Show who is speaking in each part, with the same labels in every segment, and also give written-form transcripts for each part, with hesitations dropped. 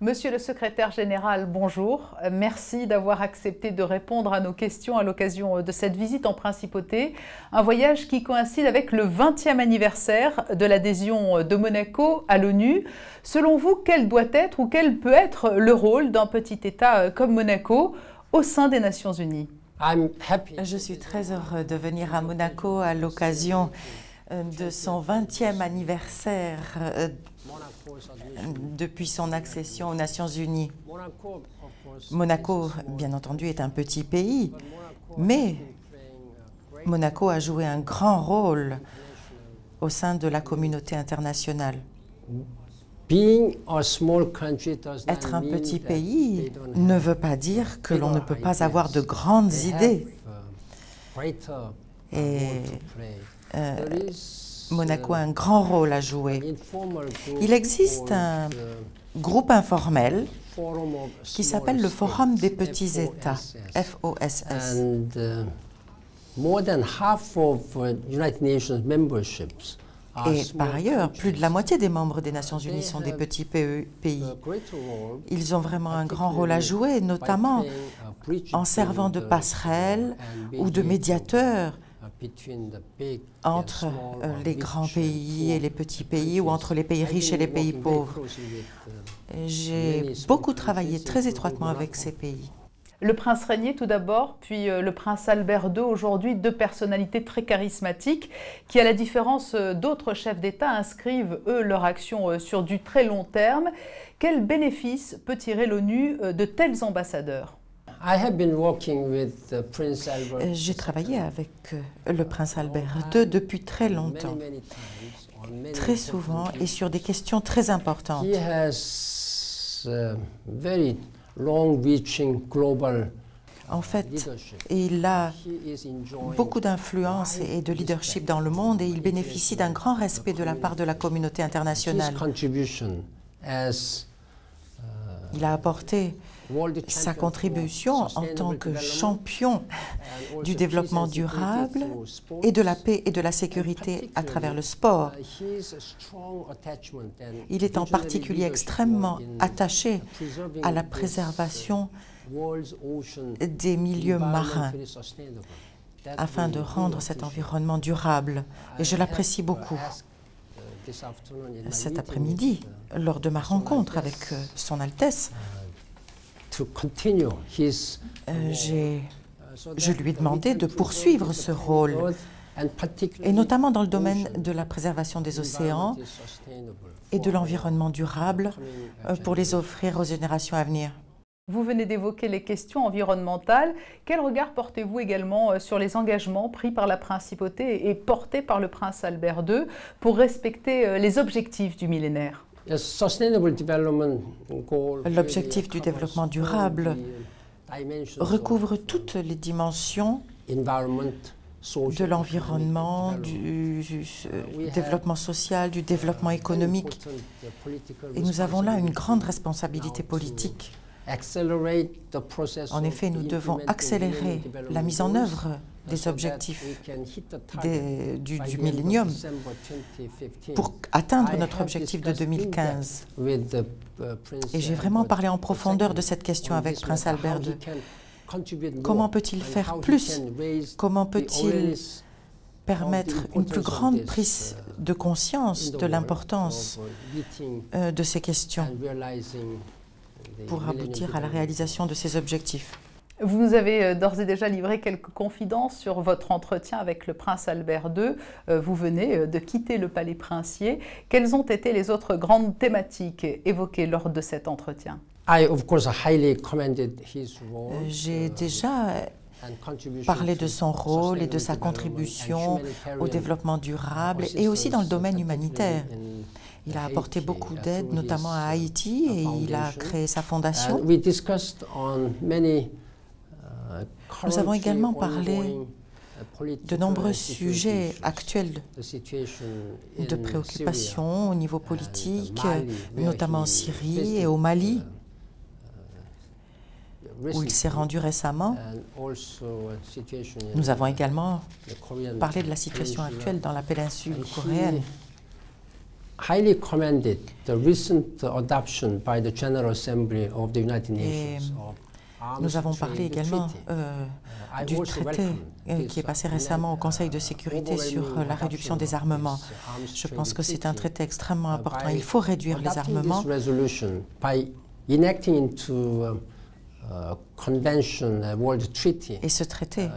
Speaker 1: Monsieur le secrétaire général, bonjour. Merci d'avoir accepté de répondre à nos questions à l'occasion de cette visite en principauté. Un voyage qui coïncide avec le 20e anniversaire de l'adhésion de Monaco à l'ONU. Selon vous, quel doit être ou quel peut être le rôle d'un petit État comme Monaco au sein des Nations Unies?
Speaker 2: Je suis très heureux de venir à Monaco à l'occasion de son 20e anniversaire depuis son accession aux Nations Unies. Monaco, bien entendu, est un petit pays, mais Monaco a joué un grand rôle au sein de la communauté internationale. Être un petit pays ne veut pas dire que l'on ne peut pas avoir de grandes idées. Et Monaco a un grand rôle à jouer. Il existe un groupe informel qui s'appelle le Forum des petits États, FOSS. Et par ailleurs, plus de la moitié des membres des Nations Unies sont des petits pays. Ils ont vraiment un grand rôle à jouer, notamment en servant de passerelle ou de médiateur entre les grands pays et les petits pays, ou entre les pays riches et les pays pauvres. J'ai beaucoup travaillé très étroitement avec ces pays.
Speaker 1: Le prince régné tout d'abord, puis le prince Albert II, aujourd'hui deux personnalités très charismatiques qui, à la différence d'autres chefs d'État, inscrivent, eux, leur action sur du très long terme. Quel bénéfice peut tirer l'ONU de tels ambassadeurs?
Speaker 2: J'ai travaillé avec le prince Albert II depuis très longtemps, très souvent et sur des questions très importantes. En fait, il a beaucoup d'influence et de leadership dans le monde et il bénéficie d'un grand respect de la part de la communauté internationale. Il a apporté sa contribution en tant que champion du développement durable et de la paix et de la sécurité à travers le sport. Il est en particulier extrêmement attaché à la préservation des milieux marins afin de rendre cet environnement durable. Et je l'apprécie beaucoup. Cet après-midi, lors de ma rencontre avec Son Altesse, je lui ai demandé de poursuivre ce rôle, et notamment dans le domaine de la préservation des océans et de l'environnement durable pour les offrir aux générations à venir.
Speaker 1: Vous venez d'évoquer les questions environnementales. Quel regard portez-vous également sur les engagements pris par la principauté et portés par le prince Albert II pour respecter les objectifs du millénaire?
Speaker 2: L'objectif du développement durable recouvre toutes les dimensions de l'environnement, du développement social, du développement économique. Et nous avons là une grande responsabilité politique. En effet, nous devons accélérer la mise en œuvre des objectifs du millénium pour atteindre notre objectif de 2015. Et j'ai vraiment parlé en profondeur de cette question avec Prince Albert II. Comment peut-il faire plus? Comment peut-il permettre une plus grande prise de conscience de l'importance de ces questions pour aboutir à la réalisation de ces objectifs?
Speaker 1: Vous nous avez d'ores et déjà livré quelques confidences sur votre entretien avec le prince Albert II. Vous venez de quitter le palais princier. Quelles ont été les autres grandes thématiques évoquées lors de cet entretien?
Speaker 2: J'ai déjà parlé de son rôle et de sa contribution au développement durable et aussi dans le domaine humanitaire. Il a apporté beaucoup d'aide, notamment à Haïti, et il a créé sa fondation. Nous avons également parlé de nombreux sujets actuels de préoccupation au niveau politique, notamment en Syrie et au Mali, où il s'est rendu récemment. Nous avons également parlé de la situation actuelle dans la péninsule coréenne.
Speaker 3: highly commended the recent adoption by the General Assembly of the United Nations.
Speaker 2: Nous avons parlé également du traité qui est passé récemment au Conseil de sécurité sur la réduction des armements. Je pense que c'est un traité extrêmement important. Il faut réduire les armements. Et ce traité,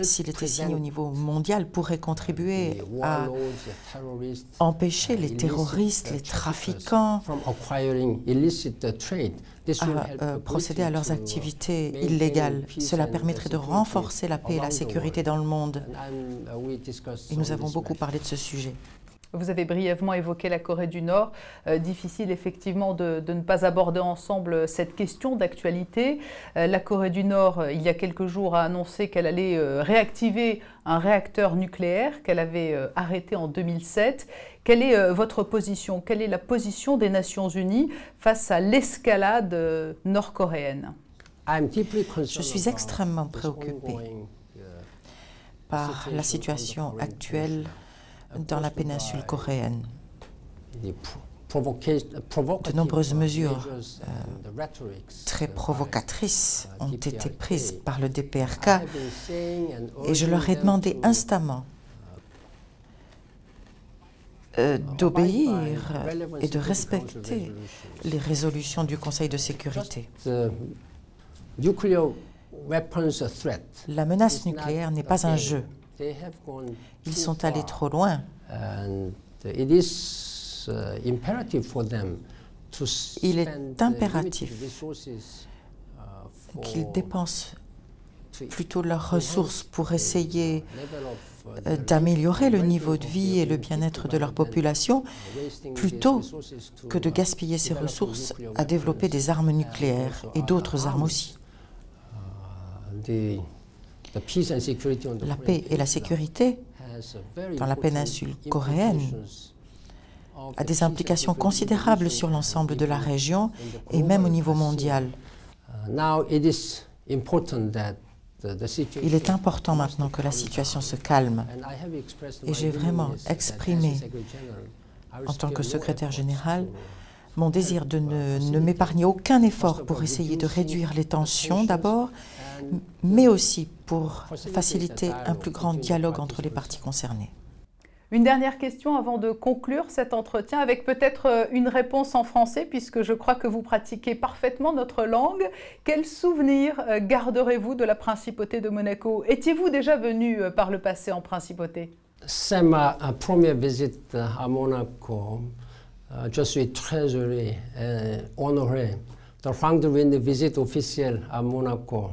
Speaker 2: s'il était signé au niveau mondial, pourrait contribuer à empêcher les terroristes, les trafiquants, à procéder à leurs activités illégales. Cela permettrait de renforcer la paix et la sécurité dans le monde. Et nous avons beaucoup parlé de ce sujet.
Speaker 1: Vous avez brièvement évoqué la Corée du Nord. Difficile effectivement de ne pas aborder ensemble cette question d'actualité. La Corée du Nord, il y a quelques jours, a annoncé qu'elle allait réactiver un réacteur nucléaire qu'elle avait arrêté en 2007. Quelle est votre position? Quelle est la position des Nations Unies face à l'escalade nord-coréenne?
Speaker 2: Je suis extrêmement préoccupée par la situation actuelle dans la péninsule coréenne. De nombreuses mesures très provocatrices ont été prises par le DPRK et je leur ai demandé instamment d'obéir et de respecter les résolutions du Conseil de sécurité. La menace nucléaire n'est pas un jeu. Ils sont allés trop loin. Il est impératif qu'ils dépensent plutôt leurs ressources pour essayer d'améliorer le niveau de vie et le bien-être de leur population, plutôt que de gaspiller ces ressources à développer des armes nucléaires et d'autres armes aussi. La paix et la sécurité dans la péninsule coréenne a des implications considérables sur l'ensemble de la région et même au niveau mondial. Il est important maintenant que la situation se calme et j'ai vraiment exprimé, en tant que secrétaire général, mon désir de ne m'épargner aucun effort pour essayer de réduire les tensions d'abord, mais aussi pour faciliter un plus grand dialogue entre les parties concernées.
Speaker 1: Une dernière question avant de conclure cet entretien, avec peut-être une réponse en français, puisque je crois que vous pratiquez parfaitement notre langue. Quel souvenir garderez-vous de la Principauté de Monaco? Étiez-vous déjà venu par le passé en Principauté?
Speaker 3: C'est ma première visite à Monaco. Je suis très heureux et honoré de rendre une visite officielle à Monaco.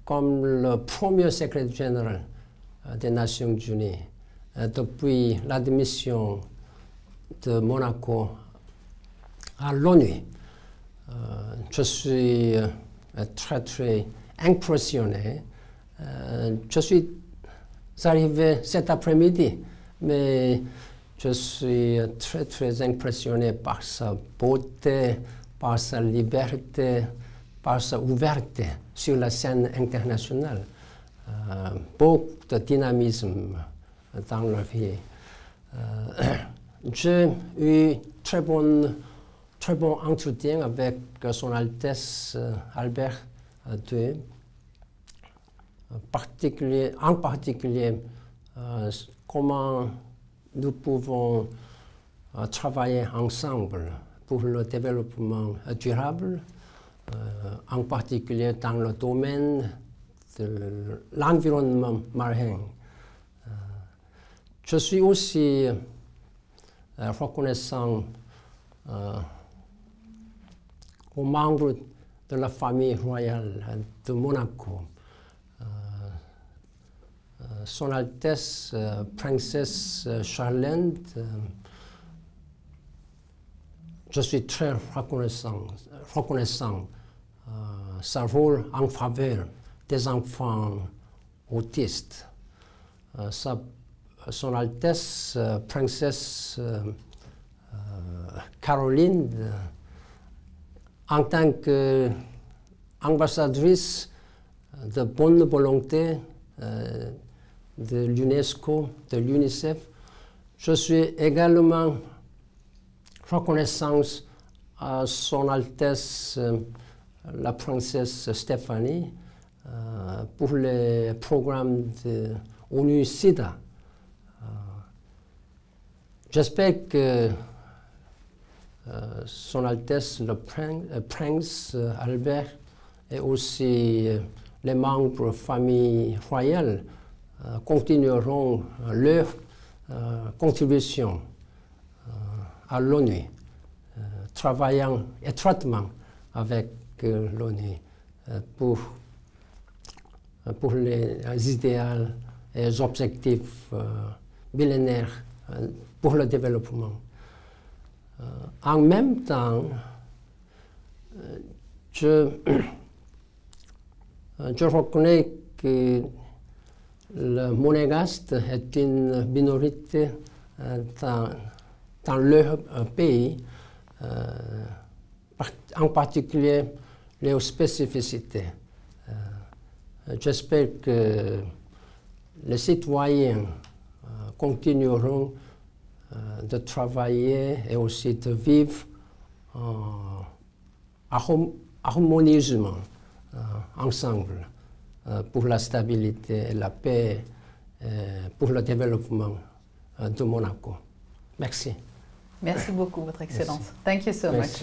Speaker 3: Comme le premier secrétaire général des Nations Unies, depuis l'admission de Monaco à l'ONU, je suis très impressionné. Je suis arrivé cet après-midi, mais je suis très impressionné par sa beauté, par sa liberté, par sa ouverture sur la scène internationale. Beaucoup de dynamisme dans leur vie. J'ai eu très bon entretien avec Son Altesse Albert II, en particulier comment nous pouvons travailler ensemble pour le développement durable, en particulier dans le domaine de l'environnement marin. Je suis aussi reconnaissant aux membres de la famille royale de Monaco. Son Altesse Princesse Charlotte, je suis très reconnaissant sa rôle en faveur des enfants autistes. Son Altesse Princesse Caroline, en tant qu'ambassadrice de bonne volonté de l'UNESCO, de l'UNICEF, Je suis également reconnaissant à Son Altesse la princesse Stéphanie pour les programmes de ONU-SIDA. J'espère que Son Altesse le Prince Albert et aussi les membres de la famille royale continueront leur contribution à l'ONU, travaillant étroitement avec l'ONU pour les idéaux et les objectifs millénaires pour le développement. En même temps, je reconnais que le monégasque est une minorité dans leur pays, en particulier les spécificités. J'espère que les citoyens continueront de travailler et aussi de vivre harmonieusement ensemble pour la stabilité et la paix, pour le développement de Monaco. Merci.
Speaker 1: Merci beaucoup, Votre Excellence. Merci. Thank you so much.